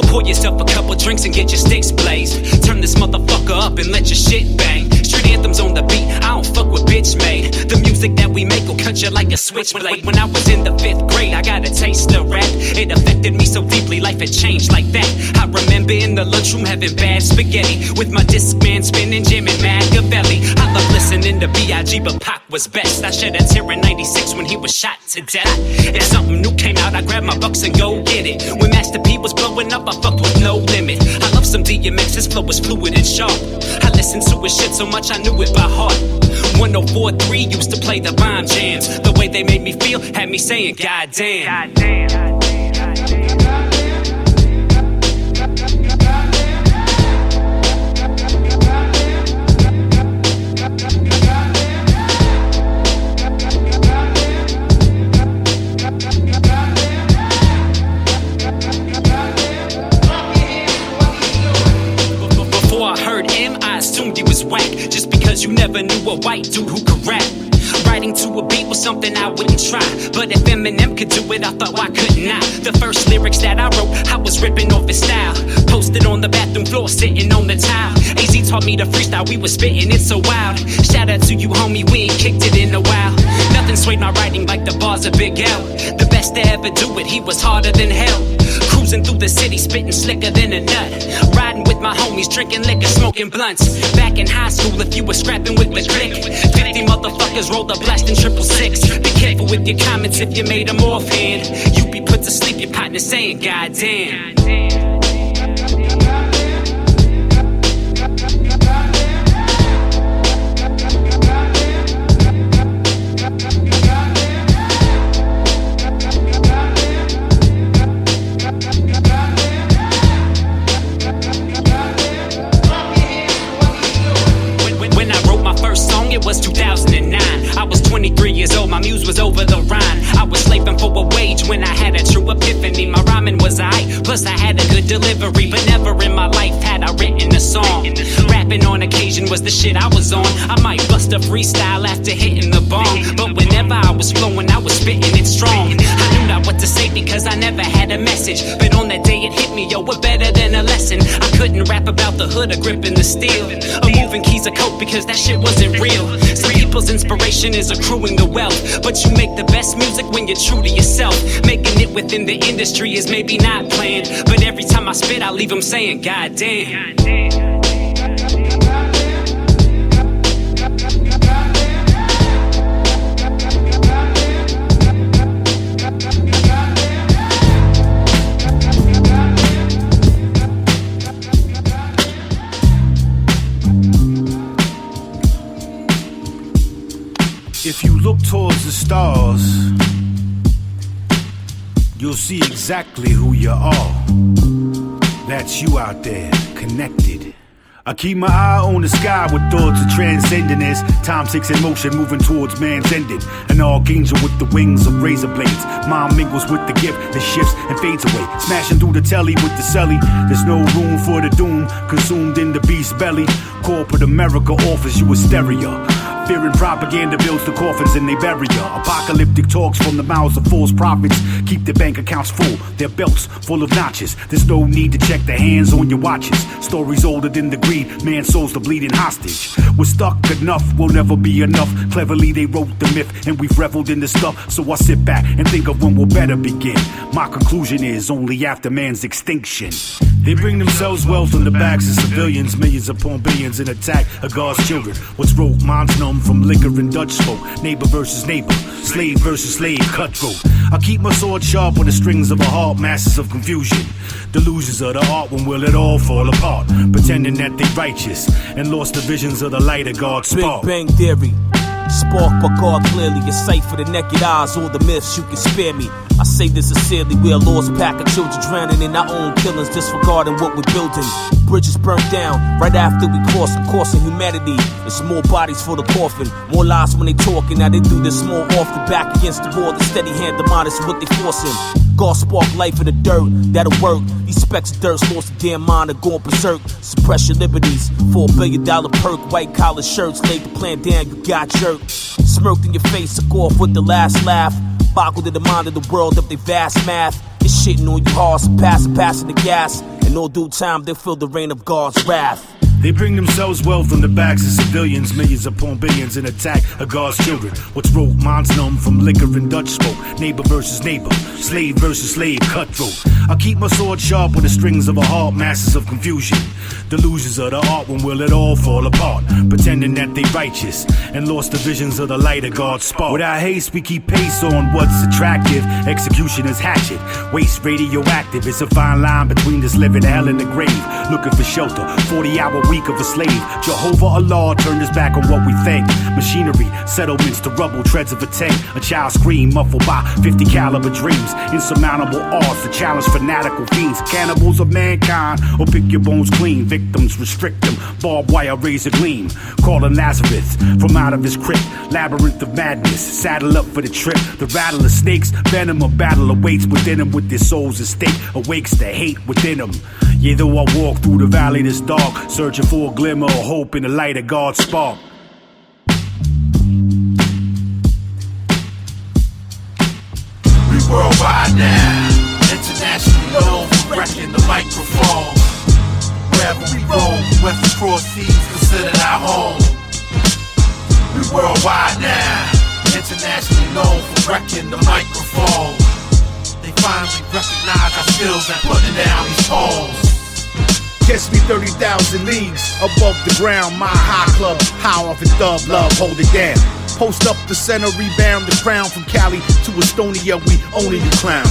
Pour yourself a couple drinks and get your sticks blazed. Turn this motherfucker up and let your shit bang. Street anthems on the beat, I don't fuck with bitch made. The music that we make will cut you like a switchblade. When I was in the 5th grade, I got a taste of rap. It affected me so deeply, life had changed like that. I remember in the lunchroom having bad spaghetti with my Discman spinning, jamming Machiavelli. I love listening to B.I.G., but Pac was best. I shed a tear in 96 when he was shot to death. If something new came out, I grabbed my bucks and go get it. When Master P was blowing up, I fucked with No Limit. I love some DMX, his flow was fluid and sharp. I listened to his shit so much I knew it by heart. 104.3 used to play the bomb jams. The way they made me feel had me saying, God damn. Before I heard him, I assumed he was whack. Just because you never knew a white dude who could rap. Writing to a beat was something I wouldn't try. But if Eminem could do it, I thought why couldn't I? The first lyrics that I wrote, I was ripping off his style. Posted on the bathroom floor, sitting on the tile. AZ taught me to freestyle, we was spitting it so wild. Shout out to you, homie, we ain't kicked it in a while. Nothing swayed my writing like the bars of Big L. The best to ever do it, he was harder than hell. Cruising through the city, spitting slicker than a nut. Riding with my homies, drinking liquor, smoking blunts. Back in high school, if you were scrapping with the clique, 50 motherfuckers rolled a blast in 666. Be careful with your comments if you made them offhand. You be put to sleep, your partner saying, God damn. It was 2009. I was 23 years old, my muse was over the Rhine. I was slaving for a wage when I had a true epiphany. My rhyming was aight, plus I had a good delivery. But never in my life had I written a song. Rapping on occasion was the shit I was on. I might bust a freestyle after hitting the bomb. But whenever I was flowing, I was spitting it strong. I knew not what to say because I never had a message. But on that day it hit me, yo, what better than a lesson? I couldn't rap about the hood or gripping the steel, or moving keys of coke because that shit wasn't real. Some people's inspiration is accruing the wealth, but you make the best music when you're true to yourself. Making it within the industry is maybe not planned, but every time I spit I leave them saying, God damn. If you look towards the stars, you'll see exactly who you are. That's you out there, connected. I keep my eye on the sky with thoughts of transcending as time takes in motion, moving towards man's ending. An archangel with the wings of razor blades. Mind mingles with the gift that shifts and fades away. Smashing through the telly with the celly. There's no room for the doom, consumed in the beast's belly. Corporate America offers you hysteria. Fear and propaganda builds the coffins and they bury ya. Apocalyptic talks from the mouths of false prophets keep their bank accounts full, their belts full of notches. There's no need to check the hands on your watches. Stories older than the greed, man's soul's the bleeding hostage. We're stuck enough, we'll never be enough. Cleverly they wrote the myth and we've reveled in the stuff. So I sit back and think of when we'll better begin. My conclusion is only after man's extinction. They bring themselves wealth on the backs of civilians, millions upon billions, and attack of God's children. What's wrote, minds numb from liquor and Dutch smoke. Neighbor versus neighbor, slave versus slave, cutthroat. I keep my sword sharp on the strings of a heart, masses of confusion. Delusions of the art when will it all fall apart. Pretending that they righteous and lost the visions of the light of God's spark. Big Bang Theory, spark but God clearly. A sight for the naked eyes, all the myths you can spare me. I say this sincerely, we're a lost pack of children drowning in our own killings, disregarding what we're building. Bridges burnt down right after we cross the course of humanity. It's more bodies for the coffin, more lies when they talking. Now they do this more often, back against the wall. The steady hand, the modest, what they forcing. God spark life in the dirt, that'll work. These specks of dirt's lost their damn mind and going berserk. Suppress your liberties, $4 billion perk. White collar shirts, laid the plan down, you got jerked. Smirked in your face, took off with the last laugh. Boggled in the mind of the world of their vast math. It shitting on you hard, so passing the gas. In all due time, they'll feel the rain of God's wrath. They bring themselves wealth from the backs of civilians, millions upon billions, and attack of God's children. What's rogue minds numb from liquor and Dutch smoke? Neighbor versus neighbor, slave versus slave, cutthroat. I keep my sword sharp with the strings of a heart, masses of confusion. Delusions of the art when will it all fall apart? Pretending that they righteous and lost the visions of the light of God's spark. Without haste, we keep pace on what's attractive. Execution is hatchet, waste radioactive. It's a fine line between this living hell and the grave. Looking for shelter, 40-hour week of a slave. Jehovah Allah turned his back on what we think. Machinery, settlements to rubble, treads of a tank. A child scream muffled by 50 caliber dreams. Insurmountable odds to challenge fanatical fiends. Cannibals of mankind, or pick your bones clean. Victims restrict them, barbed wire razor gleam. Calling Lazarus from out of his crypt. Labyrinth of madness, saddle up for the trip. The rattle of snakes, venom of battle awaits within them. With their souls at stake, awakes the hate within them. Yeah, though I walk through the valley that's dark, searching for a glimmer of hope in the light of God's spark. We worldwide now, internationally known for wrecking the microphone. Wherever we roam, west across seas considered our home. We worldwide now, internationally known for wrecking the microphone. They finally recognize our skills and putting down these poems. Catch me 30,000 leagues above the ground. My high club, high off in thug love, hold it down. Post up the center, rebound the crown. From Cali to Estonia, we owning you clowns.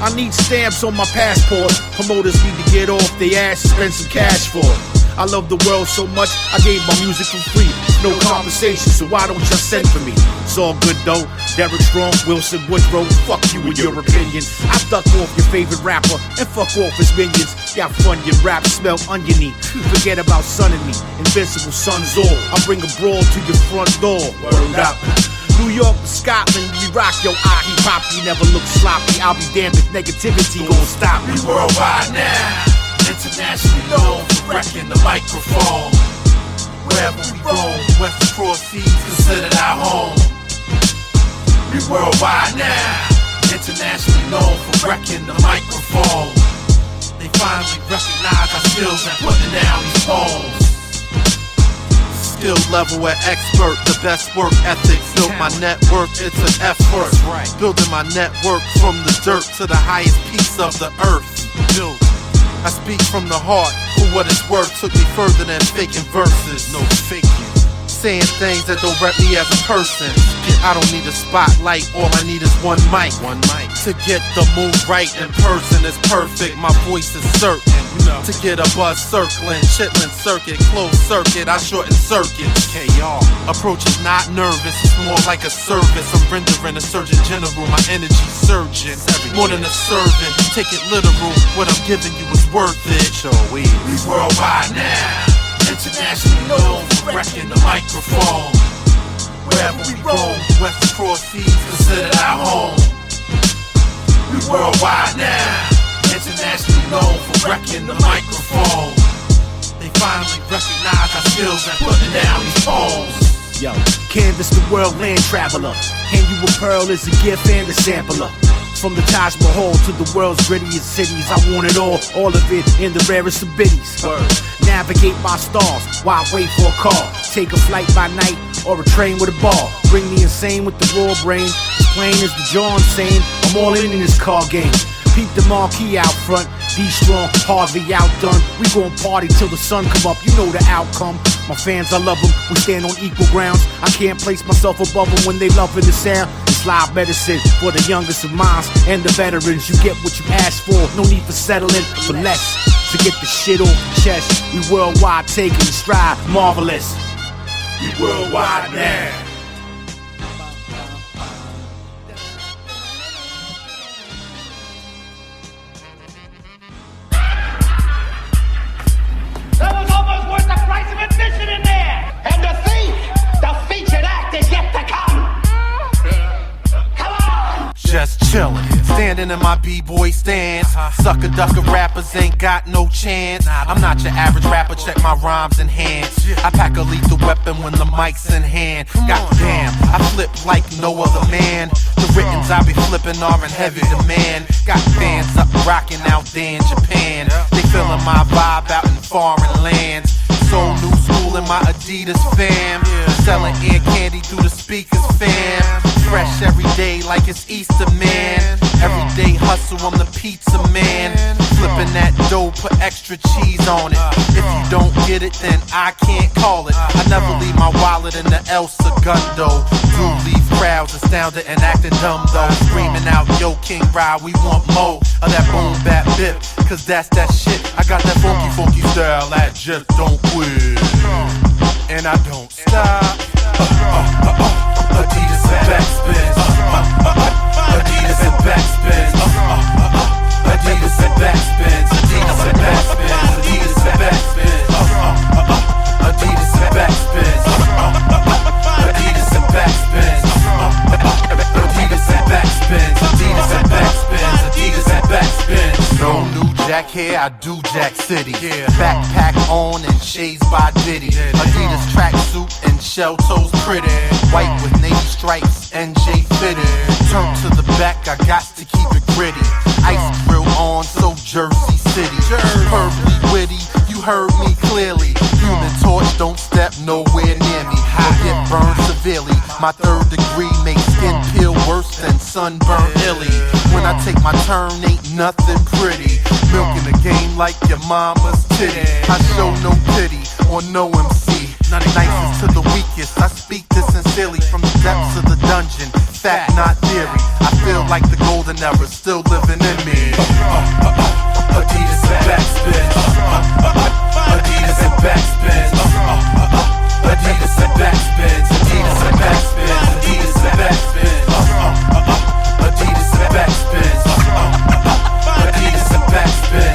I need stamps on my passport. Promoters need to get off their ass and spend some cash for it. I love the world so much, I gave my music for free. No compensation, so why don't you send for me? It's all good though. Derek Strong, Wilson Woodrow, fuck you and your opinion. I duck off your favorite rapper and fuck off his minions. Got fun, your rap smell oniony. Forget about sunning me, invincible sun's all. I bring a brawl to your front door. Word up. New York to Scotland, we rock your hip hop. You never look sloppy. I'll be damned if negativity gon' stop me. We worldwide now, internationally known for wrecking the microphone. Wherever we roam, west across seas considered our home. We worldwide now, internationally known for wrecking the microphone. They finally recognize our skills and putting down these poems. Skill level at expert, the best work ethic. Built my network, it's an effort. Building my network from the dirt to the highest piece of the earth. I speak from the heart, for what it's worth. Took me further than faking verses. No faking. Saying things that don't rep me as a person. I don't need a spotlight, all I need is one mic. To get the move right in person is perfect. My voice is certain. To get a buzz circling, chitlin circuit, closed circuit, I shorten circuits. KR. Approach is not nervous, it's more like a service. I'm rendering a surgeon general, my energy surging. More than a servant, take it literal. What I'm giving you is worth it. We worldwide now, internationally known for wrecking the microphone. Wherever we roam, west across seas considered our home. We worldwide now, internationally known for wrecking the microphone. They finally recognize our skills and putting down these poems. Yo, canvas the world, land traveler. Hand you a pearl as a gift and a sampler. From the Taj Mahal to the world's grittiest cities, I want it all of it in the rarest of biddies. Navigate my stars while I wait for a call. Take a flight by night or a train with a ball. Bring me insane with the raw brain. As plain as the John saying, I'm all in this car game. Peep the marquee out front, D-Strong, Harvey outdone. We gon' party till the sun come up, you know the outcome. My fans, I love them, we stand on equal grounds. I can't place myself above them when they loving the sound. It's live medicine for the youngest of minds and the veterans. You get what you ask for, no need for settling for less. To get the shit off the chest, we worldwide taking the stride, marvelous. We worldwide now. That was almost worth the price of admission in there! And the thief, the featured act is yet to come! Come on! just chillin', standing in my b-boy stance. Sucker ducker rappers ain't got no chance. I'm not your average rapper, check my rhymes in hand. I pack a lethal weapon when the mic's in hand. Goddamn, I flip like no other man. The writtens I be flipping are in heavy demand. Got fans up rocking out there in Japan. They feeling my vibe out in foreign lands. So new school in my Adidas fam. Selling ear candy through the speakers fam. Fresh every day like it's Easter, man. Everyday hustle, I'm the pizza man. Flipping that dough, put extra cheese on it. If you don't get it, then I can't call it. I never leave my wallet in the El Segundo. Do leave crowds astounded and acting dumb though. Screaming out, yo King Ride, we want more of that boom bap bip, cause that's that shit. I got that funky funky style that just don't quit. And I don't stop. Adidas and backspins. Adidas and backspins. Adidas and backspins. Adidas and backspins. Adidas and backspins. Adidas and backspins. Adidas and backspins. Adidas and backspins. Adidas and backspins. Adidas and backspins. No new Jack here, I do Jack City. Backpack on and shades by Diddy. Adidas tracksuit and shell toes pretty. White with navy stripes, NJ fitted. Turn to the back, I got to keep it gritty. Ice grill on, so Jersey City. Perfectly witty, you heard me clearly. Human torch, don't step nowhere near me. Or get burned severely. My third degree makes skin peel worse than sunburn illy. When I take my turn, ain't nothing pretty. Milking the game like your mama's titty. I show no pity on no MC. Nicest to the weakest, I speak this sincerely from the depths of the dungeon. Fact, not theory. I feel like the golden era still living in me. Adidas and backspin. Adidas and backspin. Adidas and backspin. Adidas and backspin. Adidas and backspin. Adidas and backspin. Adidas and backspin.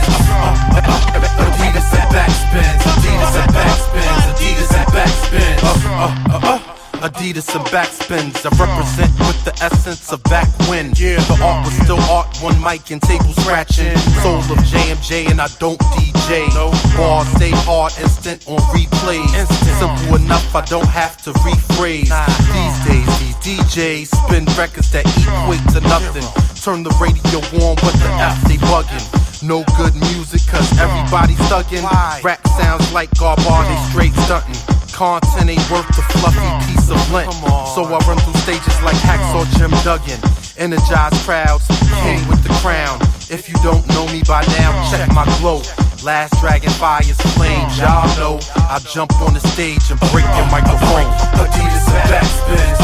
Adidas and backspin. Adidas and backspin. Adidas and backspin. Adidas and backspins. I represent with the essence of back when. The art was still art, one mic and table scratching. Soul of JMJ and I don't DJ. Bars stay hard, instant on replays. Simple enough, I don't have to rephrase. These days, these DJs spin records that equate to nothing. Turn the radio on, what the F they bugging. No good music, cause everybody's thuggin'. Rap sounds like garbage, they straight stuntin'. Content ain't worth the fluffy piece of lint. So I run through stages like Hacksaw Jim Duggan. Energize crowds, king with the crown. If you don't know me by now, check my glow. Last Dragon Fire's flames, y'all know. I jump on the stage and break your microphone. Adidas and backspins.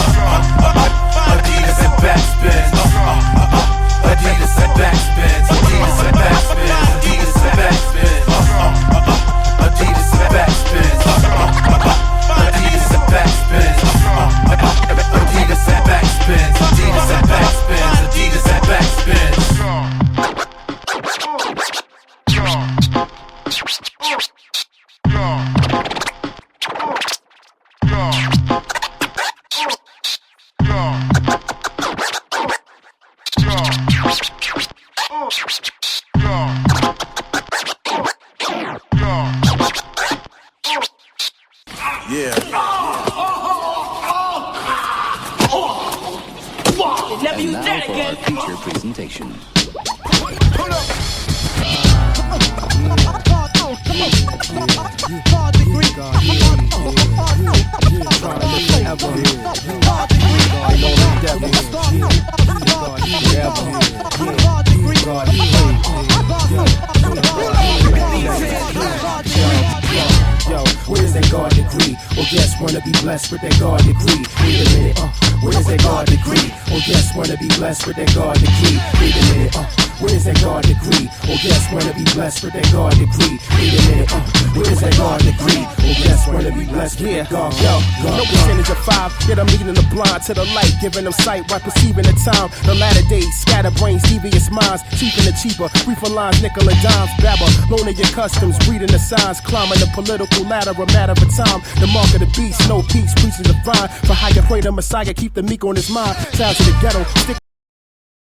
Adidas and backspins. Adidas and backspins. Adidas and backspins. Adidas and backspins. Adidas and backspins. Adidas and backspins. Adidas and backspins. Adidas and backspins. Adidas and backspins. Never use that again. Feature presentation. Yo, where's that God degree? Or guess wanna be blessed with that God degree? Wait a minute, where's that God degree? Or guess wanna be blessed with that God degree? Wait a minute, where's that God degree? Or guess wanna be blessed with that God degree? Wait a minute, where's that God degree? Or guess wanna be blessed with that God? Yo, no percentage of 5, yet I'm leading the blind to the light, giving them sight while perceiving the time. The latter days, scatter brains, devious minds, cheaping the cheaper, reefer lines, nickel and dimes, babber, loaning your customs, reading the signs, climbing the political ladder, a matter of time. The mark of the beast, no peace, preaching the vine. For how you pray the Messiah, keep the meek on his mind. Sounds of the ghetto, stick